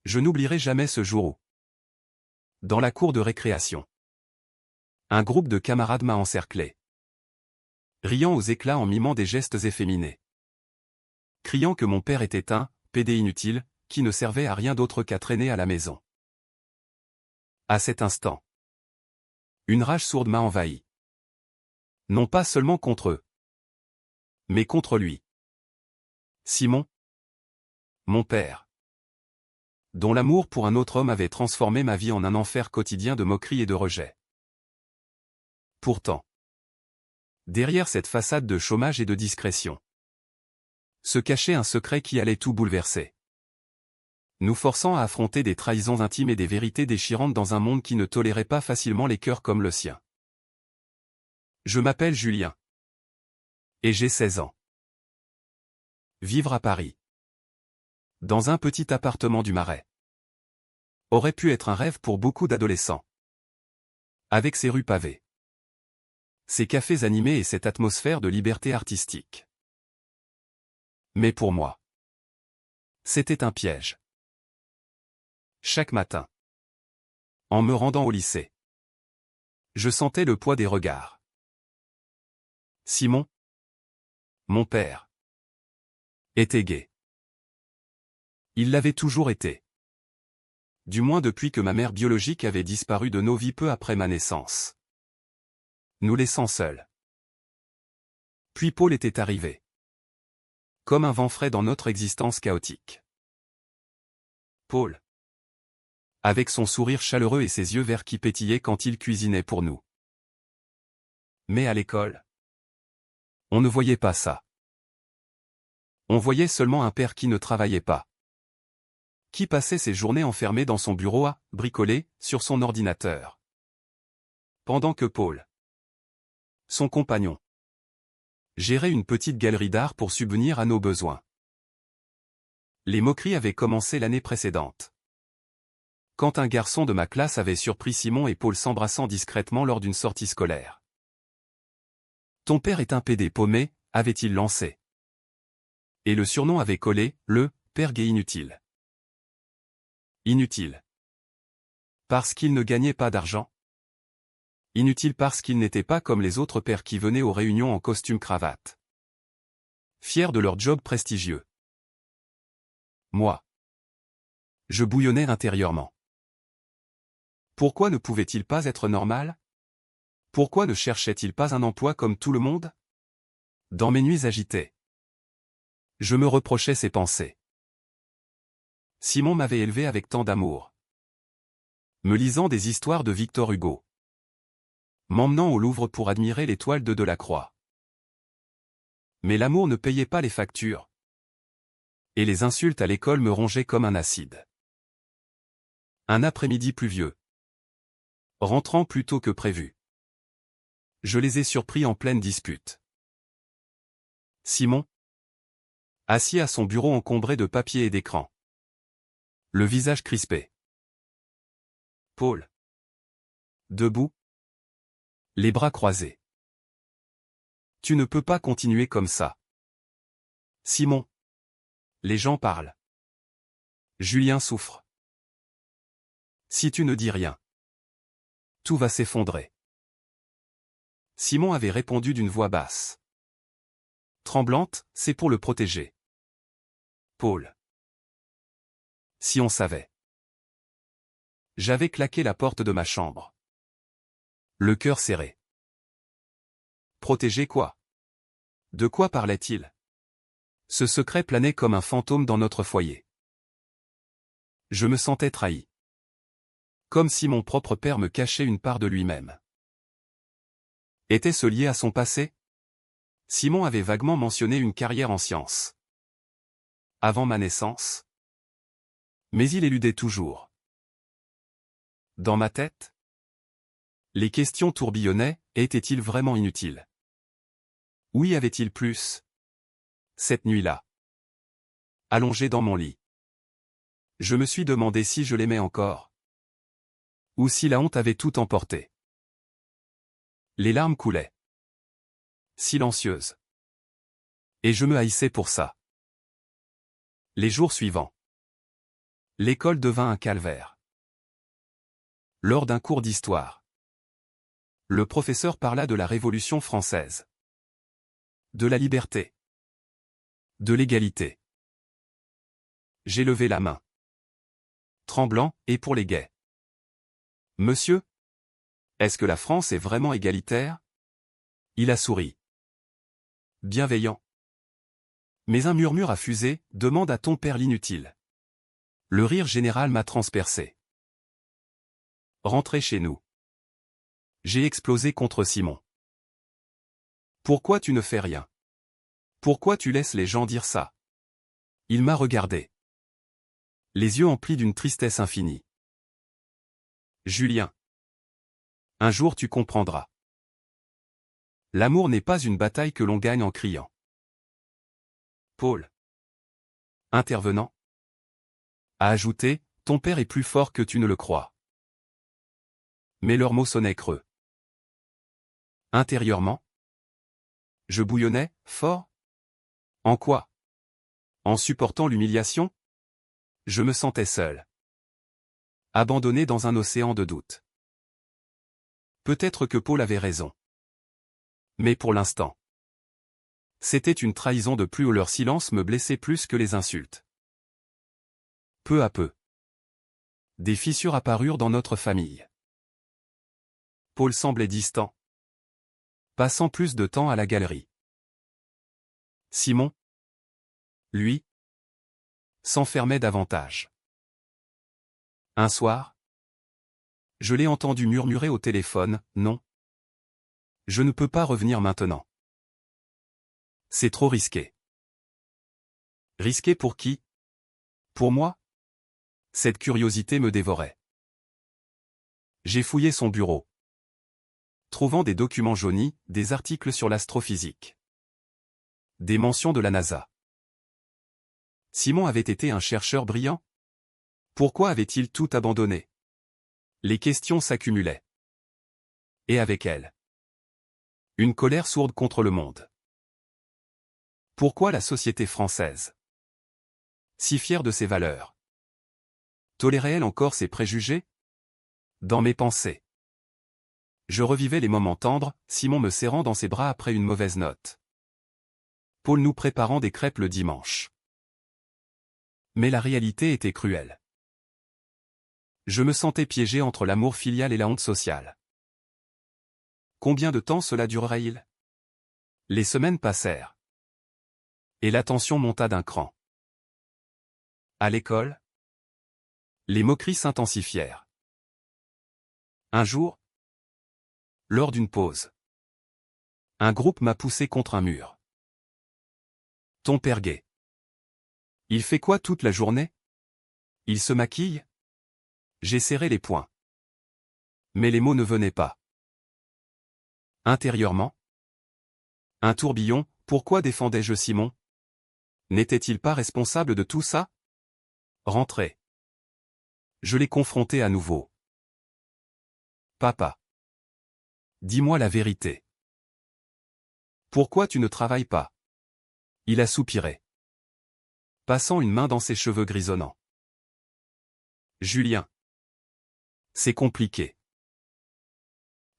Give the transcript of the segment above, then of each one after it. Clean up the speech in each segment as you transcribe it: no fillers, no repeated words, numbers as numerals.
Je n'oublierai jamais ce jour où, dans la cour de récréation, un groupe de camarades m'a encerclé, riant aux éclats en mimant des gestes efféminés, criant que mon père était un pédé inutile, qui ne servait à rien d'autre qu'à traîner à la maison. À cet instant, une rage sourde m'a envahi. Non pas seulement contre eux, mais contre lui. Simon, mon père, dont l'amour pour un autre homme avait transformé ma vie en un enfer quotidien de moquerie et de rejet. Pourtant, derrière cette façade de chômage et de discrétion, se cachait un secret qui allait tout bouleverser, nous forçant à affronter des trahisons intimes et des vérités déchirantes dans un monde qui ne tolérait pas facilement les cœurs comme le sien. Je m'appelle Julien. Et j'ai 16 ans. Vivre à Paris, dans un petit appartement du Marais, aurait pu être un rêve pour beaucoup d'adolescents. Avec ses rues pavées, ses cafés animés et cette atmosphère de liberté artistique. Mais pour moi, c'était un piège. Chaque matin, en me rendant au lycée, je sentais le poids des regards. Simon, mon père, était gay. Il l'avait toujours été. Du moins depuis que ma mère biologique avait disparu de nos vies peu après ma naissance, nous laissant seuls. Puis Paul était arrivé, comme un vent frais dans notre existence chaotique. Paul, avec son sourire chaleureux et ses yeux verts qui pétillaient quand il cuisinait pour nous. Mais à l'école, on ne voyait pas ça. On voyait seulement un père qui ne travaillait pas, qui passait ses journées enfermé dans son bureau à bricoler sur son ordinateur. Pendant que Paul, son compagnon, gérait une petite galerie d'art pour subvenir à nos besoins. Les moqueries avaient commencé l'année précédente, quand un garçon de ma classe avait surpris Simon et Paul s'embrassant discrètement lors d'une sortie scolaire. « Ton père est un pédé paumé », avait-il lancé. Et le surnom avait collé, le « père gay inutile ». Inutile. Parce qu'il ne gagnait pas d'argent. Inutile parce qu'il n'était pas comme les autres pères qui venaient aux réunions en costume-cravate, fiers de leur job prestigieux. Moi, je bouillonnais intérieurement. Pourquoi ne pouvait-il pas être normal? Pourquoi ne cherchait-il pas un emploi comme tout le monde? Dans mes nuits agitées, je me reprochais ces pensées. Simon m'avait élevé avec tant d'amour, me lisant des histoires de Victor Hugo, m'emmenant au Louvre pour admirer les toiles de Delacroix. Mais l'amour ne payait pas les factures, et les insultes à l'école me rongeaient comme un acide. Un après-midi pluvieux, rentrant plus tôt que prévu, je les ai surpris en pleine dispute. Simon, assis à son bureau encombré de papier et d'écran, le visage crispé. Paul, debout, les bras croisés. Tu ne peux pas continuer comme ça. Simon, les gens parlent. Julien souffre. Si tu ne dis rien, tout va s'effondrer. Simon avait répondu d'une voix basse, tremblante, c'est pour le protéger. Paul. Si on savait. J'avais claqué la porte de ma chambre, le cœur serré. Protéger quoi? De quoi parlait-il? Ce secret planait comme un fantôme dans notre foyer. Je me sentais trahi. Comme si mon propre père me cachait une part de lui-même. Était-ce lié à son passé? Simon avait vaguement mentionné une carrière en sciences. Avant ma naissance. Mais il éludait toujours. Dans ma tête, les questions tourbillonnaient, était-il vraiment inutile? Oui, avait-il plus? Cette nuit-là, allongé dans mon lit, je me suis demandé si je l'aimais encore, ou si la honte avait tout emporté. Les larmes coulaient, silencieuses. Et je me haïssais pour ça. Les jours suivants, L'école devint un calvaire. Lors d'un cours d'histoire, le professeur parla de la Révolution française, de la liberté, de l'égalité. J'ai levé la main, tremblant, et pour les gays. Monsieur, est-ce que la France est vraiment égalitaire? Il a souri. Bienveillant. Mais un murmure a fusé, demande à ton père l'inutile. Le rire général m'a transpercé. Rentrez chez nous. J'ai explosé contre Simon. Pourquoi tu ne fais rien? Pourquoi tu laisses les gens dire ça? Il m'a regardé. Les yeux emplis d'une tristesse infinie. Julien. Un jour tu comprendras. L'amour n'est pas une bataille que l'on gagne en criant. Paul. Intervenant. A ajouté, ton père est plus fort que tu ne le crois. Mais leurs mots sonnaient creux. Intérieurement. Je bouillonnais, fort. En quoi? En supportant l'humiliation? Je me sentais seul. Abandonné dans un océan de doute. Peut-être que Paul avait raison. Mais pour l'instant. C'était une trahison de plus, leur silence me blessait plus que les insultes. Peu à peu. Des fissures apparurent dans notre famille. Paul semblait distant. Passant plus de temps à la galerie. Simon, lui, s'enfermait davantage. Un soir, je l'ai entendu murmurer au téléphone, non. Je ne peux pas revenir maintenant. C'est trop risqué. Risqué pour qui? Pour moi? Cette curiosité me dévorait. J'ai fouillé son bureau. Trouvant des documents jaunis, des articles sur l'astrophysique. Des mentions de la NASA. Simon avait été un chercheur brillant? Pourquoi avait-il tout abandonné? Les questions s'accumulaient. Et avec elles, une colère sourde contre le monde. Pourquoi la société française, si fière de ses valeurs, tolérait-elle encore ses préjugés? Dans mes pensées, je revivais les moments tendres, Simon me serrant dans ses bras après une mauvaise note. Paul nous préparant des crêpes le dimanche. Mais la réalité était cruelle. Je me sentais piégé entre l'amour filial et la honte sociale. Combien de temps cela durerait-il? Les semaines passèrent. Et la tension monta d'un cran. À l'école, les moqueries s'intensifièrent. Un jour, lors d'une pause, un groupe m'a poussé contre un mur. Ton père gay. Il fait quoi toute la journée? Il se maquille? J'ai serré les poings. Mais les mots ne venaient pas. Intérieurement, un tourbillon, pourquoi défendais-je Simon? N'était-il pas responsable de tout ça? Rentrez. Je l'ai confronté à nouveau. Papa. Dis-moi la vérité. Pourquoi tu ne travailles pas? Il a soupiré, passant une main dans ses cheveux grisonnants. Julien. C'est compliqué.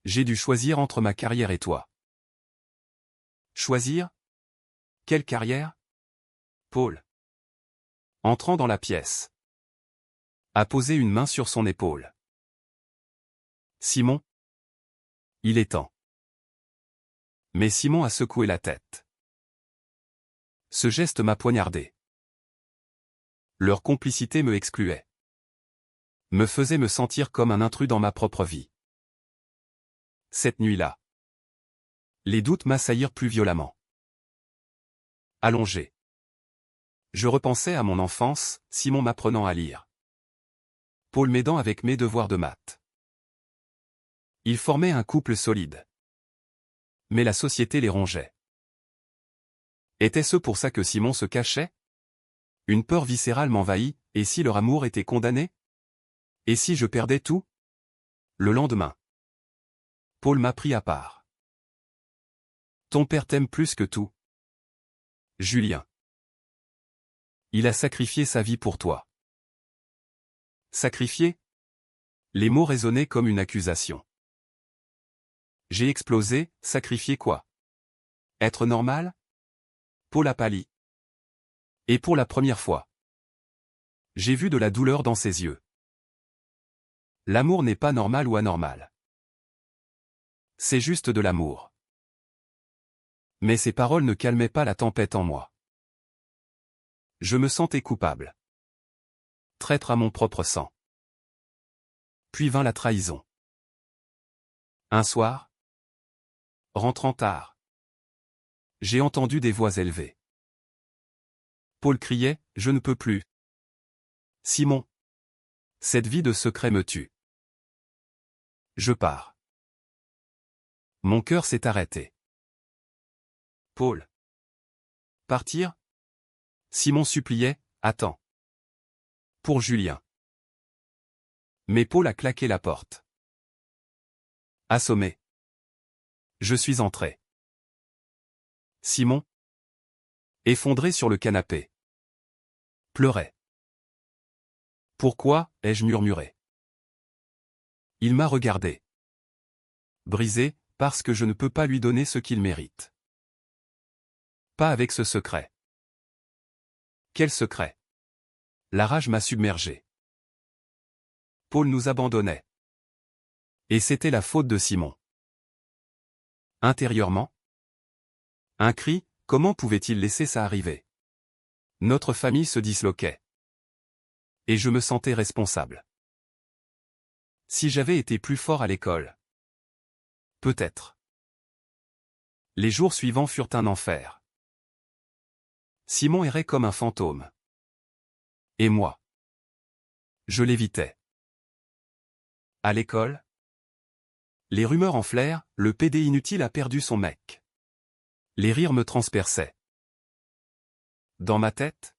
J'ai dû choisir entre ma carrière et toi. Choisir? Quelle carrière? Paul. Entrant dans la pièce, a posé une main sur son épaule. Simon. Il est temps. Mais Simon a secoué la tête. Ce geste m'a poignardé. Leur complicité me excluait. Me faisait me sentir comme un intrus dans ma propre vie. Cette nuit-là, les doutes m'assaillirent plus violemment. Allongé, je repensais à mon enfance, Simon m'apprenant à lire. Paul m'aidant avec mes devoirs de maths. Ils formaient un couple solide. Mais la société les rongeait. Était-ce pour ça que Simon se cachait? Une peur viscérale m'envahit, et si leur amour était condamné? Et si je perdais tout? Le lendemain, Paul m'a pris à part. Ton père t'aime plus que tout. Julien. Il a sacrifié sa vie pour toi. Sacrifier? Les mots résonnaient comme une accusation. J'ai explosé, sacrifier quoi? Être normal? Paul a pâli. Et pour la première fois, j'ai vu de la douleur dans ses yeux. L'amour n'est pas normal ou anormal. C'est juste de l'amour. Mais ces paroles ne calmaient pas la tempête en moi. Je me sentais coupable. Traître à mon propre sang. Puis vint la trahison. Un soir, rentrant tard, j'ai entendu des voix élevées. Paul criait, « Je ne peux plus. Simon. Cette vie de secret me tue. Je pars. » Mon cœur s'est arrêté. Paul. Partir? Simon suppliait, « Attends. » Pour Julien. Mais Paul a claqué la porte. Assommé. Je suis entré. Simon, effondré sur le canapé, pleurait. Pourquoi, ai-je murmuré. Il m'a regardé. Brisé, parce que je ne peux pas lui donner ce qu'il mérite. Pas avec ce secret. Quel secret? La rage m'a submergé. Paul nous abandonnait. Et c'était la faute de Simon. Intérieurement, un cri, comment pouvait-il laisser ça arriver? Notre famille se disloquait. Et je me sentais responsable. Si j'avais été plus fort à l'école. Peut-être. Les jours suivants furent un enfer. Simon errait comme un fantôme. Et moi, je l'évitais. À l'école, les rumeurs enflèrent, le PD inutile a perdu son mec. Les rires me transperçaient. Dans ma tête,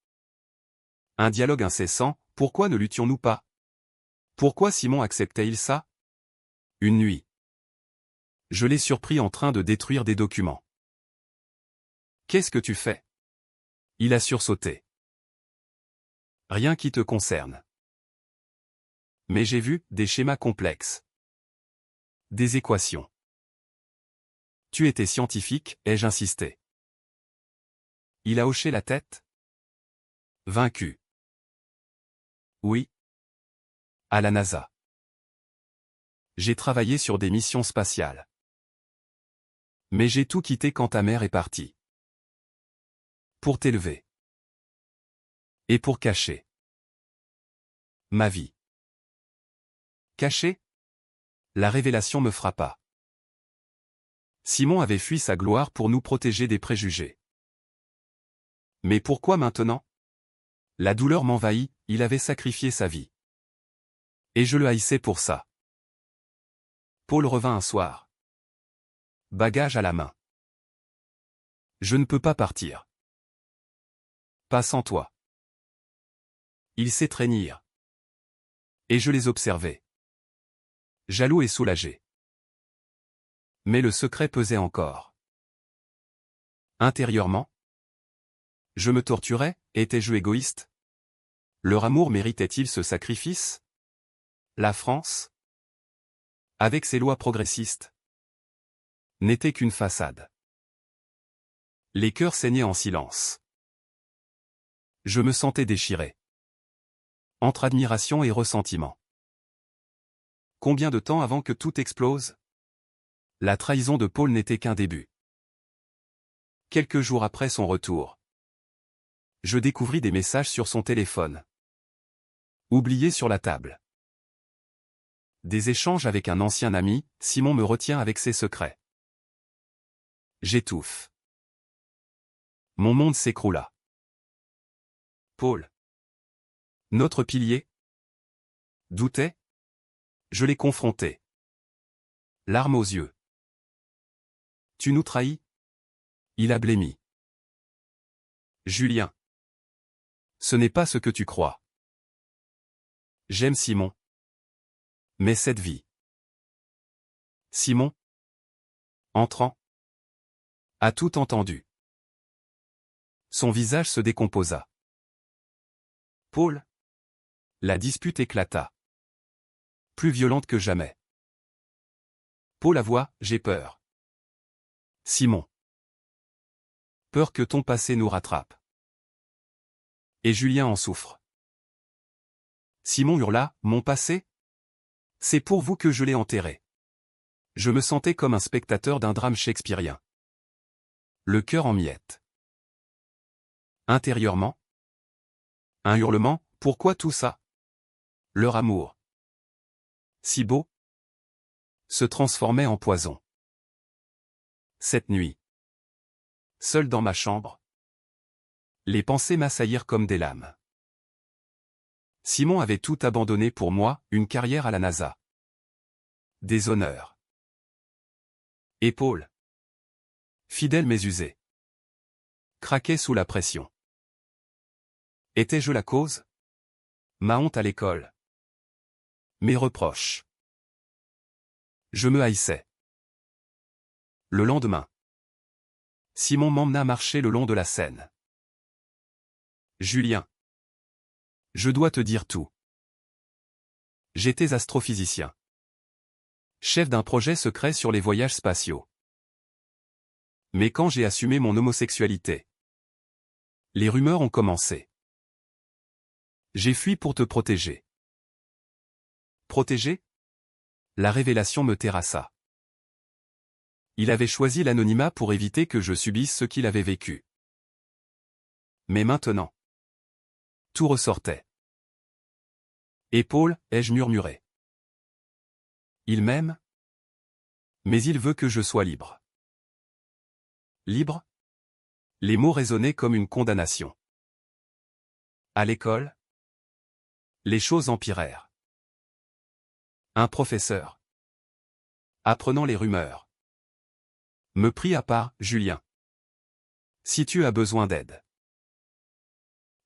un dialogue incessant, pourquoi ne luttions-nous pas? Pourquoi Simon acceptait-il ça? Une nuit, je l'ai surpris en train de détruire des documents. Qu'est-ce que tu fais? Il a sursauté. Rien qui te concerne. Mais j'ai vu des schémas complexes. Des équations. Tu étais scientifique, ai-je insisté. Il a hoché la tête. Vaincu. Oui. À la NASA. J'ai travaillé sur des missions spatiales. Mais j'ai tout quitté quand ta mère est partie. Pour t'élever. Et pour cacher. Ma vie. Cacher? La révélation me frappa. Simon avait fui sa gloire pour nous protéger des préjugés. Mais pourquoi maintenant? La douleur m'envahit, il avait sacrifié sa vie. Et je le haïssais pour ça. Paul revint un soir. Bagage à la main. Je ne peux pas partir. Pas sans toi. Ils s'étreignirent. Et je les observais. Jaloux et soulagé. Mais le secret pesait encore. Intérieurement, je me torturais, étais-je égoïste? Leur amour méritait-il ce sacrifice? La France, avec ses lois progressistes, n'était qu'une façade. Les cœurs saignaient en silence. Je me sentais déchiré. Entre admiration et ressentiment. Combien de temps avant que tout explose? La trahison de Paul n'était qu'un début. Quelques jours après son retour, je découvris des messages sur son téléphone. Oubliés sur la table. Des échanges avec un ancien ami, Simon me retient avec ses secrets. J'étouffe. Mon monde s'écroula. Paul. Notre pilier. Doutait? Je l'ai confronté. Larmes aux yeux. Tu nous trahis? Il a blêmi. Julien. Ce n'est pas ce que tu crois. J'aime Simon. Mais cette vie. Simon. Entrant. A tout entendu. Son visage se décomposa. Paul. La dispute éclata. Plus violente que jamais. Paul avoua, j'ai peur. Simon. Peur que ton passé nous rattrape. Et Julien en souffre. Simon hurla, mon passé? C'est pour vous que je l'ai enterré. Je me sentais comme un spectateur d'un drame shakespearien. Le cœur en miettes. Intérieurement. Un hurlement, pourquoi tout ça? Leur amour. Si beau. Se transformait en poison. Cette nuit. Seul dans ma chambre. Les pensées m'assaillirent comme des lames. Simon avait tout abandonné pour moi, une carrière à la NASA. Des honneurs. Et Paul. Fidèle mais usé. Craquait sous la pression. Étais-je la cause? Ma honte à l'école. Mes reproches. Je me haïssais. Le lendemain. Simon m'emmena marcher le long de la Seine. Julien. Je dois te dire tout. J'étais astrophysicien. Chef d'un projet secret sur les voyages spatiaux. Mais quand j'ai assumé mon homosexualité, les rumeurs ont commencé. J'ai fui pour te protéger. Protéger? La révélation me terrassa. Il avait choisi l'anonymat pour éviter que je subisse ce qu'il avait vécu. Mais maintenant, tout ressortait. Et Paul, ai-je murmuré. Il m'aime? Mais il veut que je sois libre. Libre? Les mots résonnaient comme une condamnation. À l'école? Les choses empirèrent. Un professeur, apprenant les rumeurs, me prit à part, Julien. Si tu as besoin d'aide.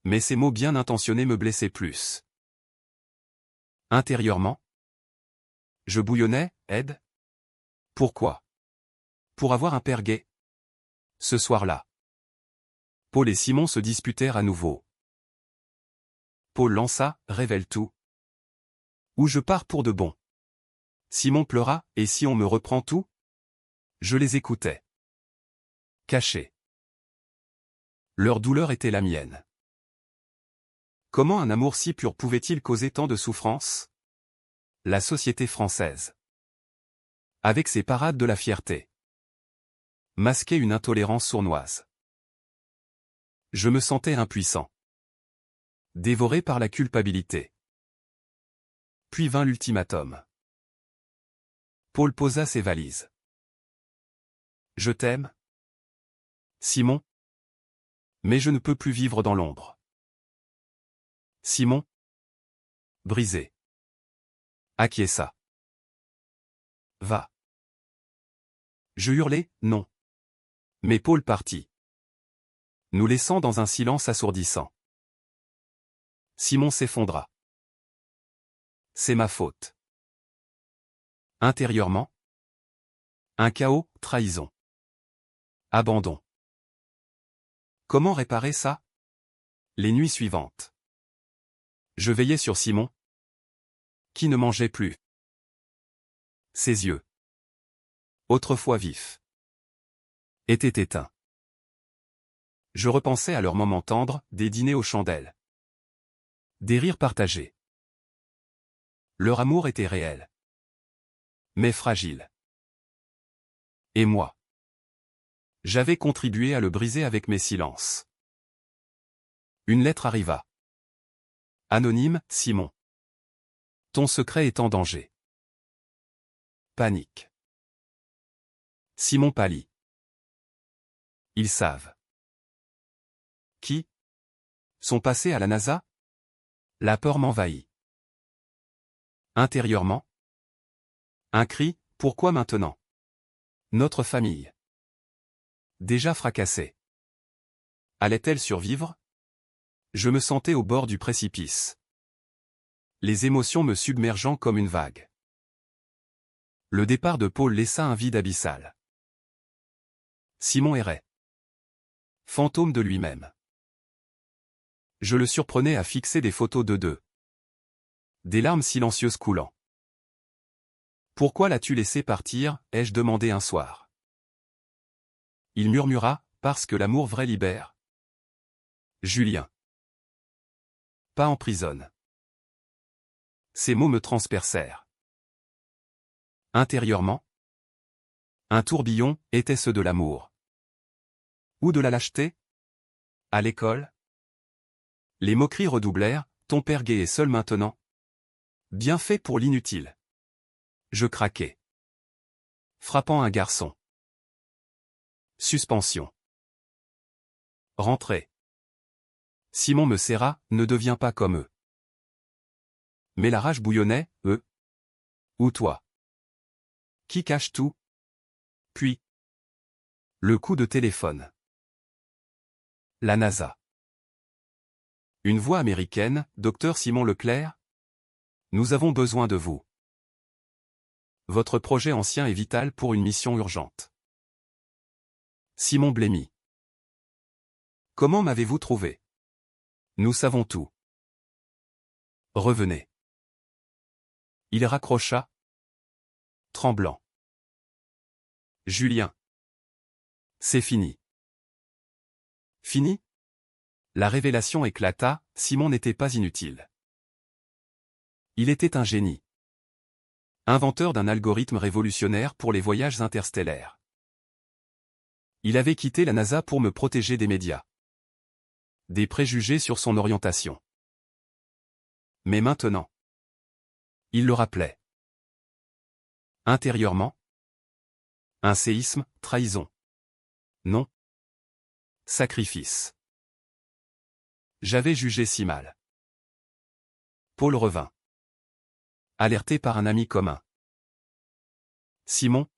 Mais ces mots bien intentionnés me blessaient plus. Intérieurement, je bouillonnais, aide? Pourquoi? Pour avoir un père gay. Ce soir-là, Paul et Simon se disputèrent à nouveau. Paul lança, révèle tout. Ou je pars pour de bon. Simon pleura, et si on me reprend tout? Je les écoutais. Cachés. Leur douleur était la mienne. Comment un amour si pur pouvait-il causer tant de souffrance? La société française. Avec ses parades de la fierté. Masquait une intolérance sournoise. Je me sentais impuissant. Dévoré par la culpabilité. Puis vint l'ultimatum. Paul posa ses valises. Je t'aime, Simon. Mais je ne peux plus vivre dans l'ombre. Simon. Brisé. Acquiesça. Va. Je hurlai, non. Mais Paul partit. Nous laissant dans un silence assourdissant. Simon s'effondra. C'est ma faute. Intérieurement. Un chaos, trahison. Abandon. Comment réparer ça? Les nuits suivantes. Je veillais sur Simon, qui ne mangeait plus. Ses yeux, autrefois vifs, étaient éteints. Je repensais à leurs moments tendres, des dîners aux chandelles. Des rires partagés. Leur amour était réel. Mais fragile. Et moi, j'avais contribué à le briser avec mes silences. Une lettre arriva. Anonyme, Simon. Ton secret est en danger. Panique. Simon pâlit. Ils savent. Qui? Sont passés à la NASA? La peur m'envahit. Intérieurement. Un cri, pourquoi maintenant? Notre famille. Déjà fracassée. Allait-elle survivre? Je me sentais au bord du précipice. Les émotions me submergeant comme une vague. Le départ de Paul laissa un vide abyssal. Simon errait. Fantôme de lui-même. Je le surprenais à fixer des photos d'eux deux. Des larmes silencieuses coulant. Pourquoi l'as-tu laissé partir, ai-je demandé un soir. Il murmura, parce que l'amour vrai libère. Julien. Pas emprisonne. Ces mots me transpercèrent. Intérieurement, un tourbillon, était-ce de l'amour? Ou de la lâcheté? À l'école? Les moqueries redoublèrent, ton père gai est seul maintenant. Bien fait pour l'inutile. Je craquai. Frappant un garçon. Suspension. Rentrée. Simon me serra, ne deviens pas comme eux. Mais la rage bouillonnait, eux. Ou toi. Qui cache tout? Puis. Le coup de téléphone. La NASA. Une voix américaine, Dr Simon Leclerc. Nous avons besoin de vous. Votre projet ancien est vital pour une mission urgente. Simon blêmit. Comment m'avez-vous trouvé? Nous savons tout. Revenez. Il raccrocha. Tremblant. Julien. C'est fini. Fini? La révélation éclata, Simon n'était pas inutile. Il était un génie. Inventeur d'un algorithme révolutionnaire pour les voyages interstellaires. Il avait quitté la NASA pour me protéger des médias. Des préjugés sur son orientation. Mais maintenant, il le rappelait. Intérieurement, un séisme, trahison. Non. Sacrifice. J'avais jugé si mal. Paul revint. Alerté par un ami commun. Simon?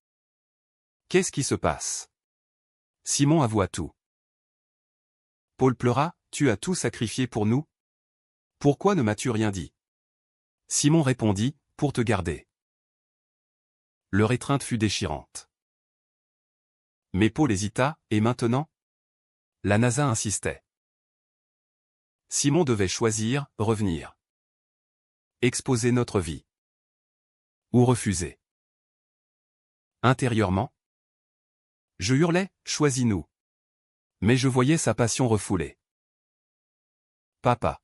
Qu'est-ce qui se passe? Simon avoua tout. Paul pleura, tu as tout sacrifié pour nous? Pourquoi ne m'as-tu rien dit? Simon répondit, pour te garder. Leur étreinte fut déchirante. Mais Paul hésita, et maintenant? La NASA insistait. Simon devait choisir, revenir. Exposer notre vie. Ou refuser. Intérieurement, je hurlais, choisis-nous. Mais je voyais sa passion refoulée. Papa.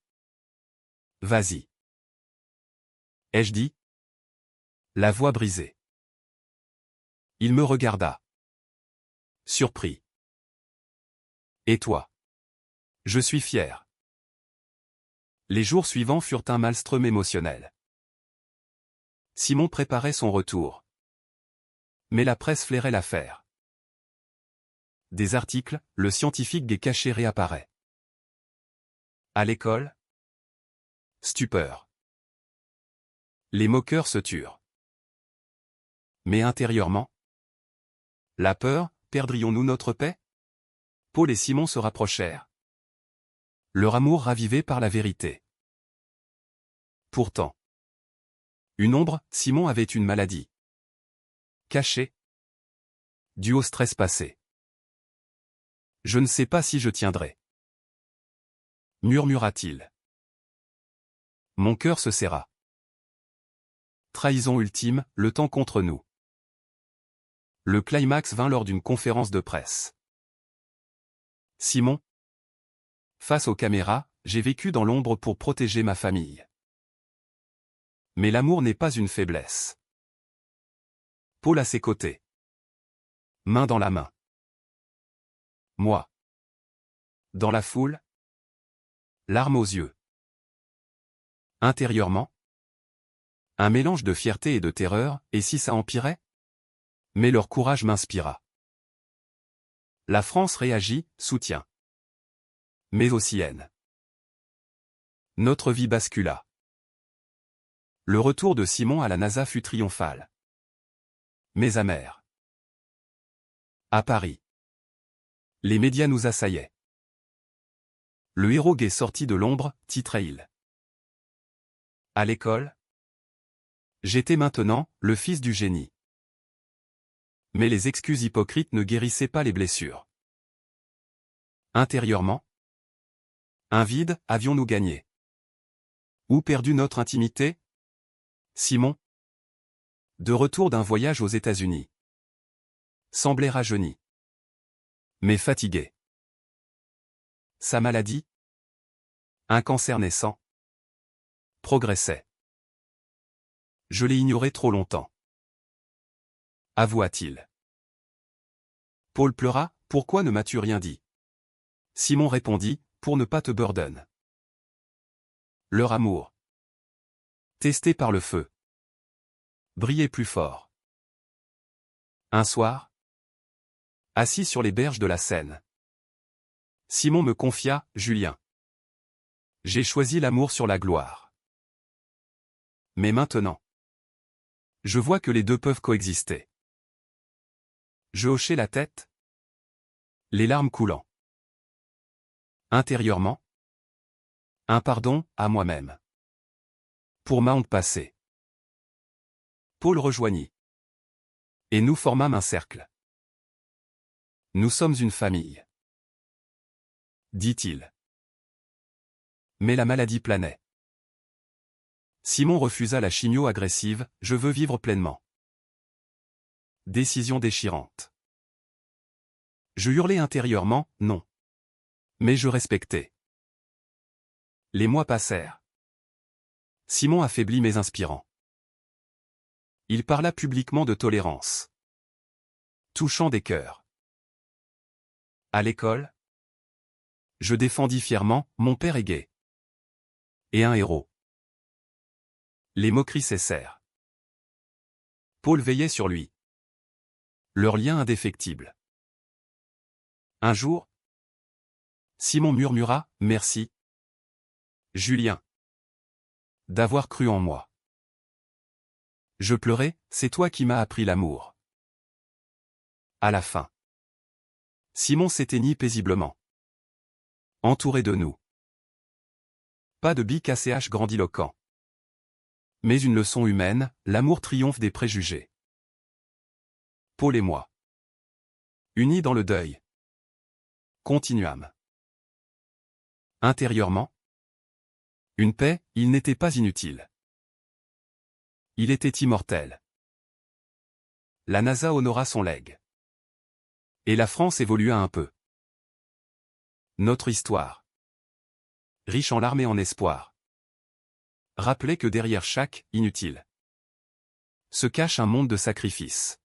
Vas-y. Ai-je dit? La voix brisée. Il me regarda. Surpris. Et toi? Je suis fier. Les jours suivants furent un maelstrom émotionnel. Simon préparait son retour. Mais la presse flairait l'affaire. Des articles, le scientifique gai caché réapparaît. À l'école? Stupeur. Les moqueurs se turent. Mais intérieurement? La peur, perdrions-nous notre paix? Paul et Simon se rapprochèrent. Leur amour ravivé par la vérité. Pourtant. Une ombre, Simon avait une maladie. Cachée. Due au stress passé. Je ne sais pas si je tiendrai. Murmura-t-il. Mon cœur se serra. Trahison ultime, le temps contre nous. Le climax vint lors d'une conférence de presse. Simon. Face aux caméras, j'ai vécu dans l'ombre pour protéger ma famille. Mais l'amour n'est pas une faiblesse. Paul à ses côtés. Main dans la main. Moi. Dans la foule. Larmes aux yeux. Intérieurement. Un mélange de fierté et de terreur, et si ça empirait? Mais leur courage m'inspira. La France réagit, soutient. Mais aussi haine. Notre vie bascula. Le retour de Simon à la NASA fut triomphal. Mais amer. À Paris. Les médias nous assaillaient. Le héros gai sorti de l'ombre, titrait-il. À l'école? J'étais maintenant, le fils du génie. Mais les excuses hypocrites ne guérissaient pas les blessures. Intérieurement? Un vide, avions-nous gagné? Ou perdu notre intimité? Simon, de retour d'un voyage aux États-Unis, semblait rajeuni, mais fatigué. Sa maladie, un cancer naissant, progressait. Je l'ai ignoré trop longtemps, avoua-t-il. Paul pleura, pourquoi ne m'as-tu rien dit? Simon répondit, pour ne pas te burden. Leur amour, testé par le feu, brillait plus fort. Un soir, assis sur les berges de la Seine, Simon me confia, Julien. J'ai choisi l'amour sur la gloire. Mais maintenant, je vois que les deux peuvent coexister. Je hochai la tête, les larmes coulant. Intérieurement, un pardon à moi-même. Pour ma honte passée. Paul rejoignit. Et nous formâmes un cercle. Nous sommes une famille, dit-il. Mais la maladie planait. Simon refusa la chimio agressive, je veux vivre pleinement. Décision déchirante. Je hurlai intérieurement, non. Mais je respectais. Les mois passèrent. Simon affaiblit mais inspirant. Il parla publiquement de tolérance. Touchant des cœurs. À l'école, je défendis fièrement, mon père est gay. Et un héros. Les moqueries cessèrent. Paul veillait sur lui. Leur lien indéfectible. Un jour, Simon murmura, merci, Julien, d'avoir cru en moi. Je pleurais, c'est toi qui m'as appris l'amour. À la fin, Simon s'éteignit paisiblement. Entouré de nous. Pas de BKCH grandiloquent. Mais une leçon humaine, l'amour triomphe des préjugés. Paul et moi. Unis dans le deuil. Continuâmes. Intérieurement. Une paix, il n'était pas inutile. Il était immortel. La NASA honora son legs. Et la France évolua un peu. Notre histoire, riche en larmes et en espoir, rappelait que derrière chaque « inutile » se cache un monde de sacrifices.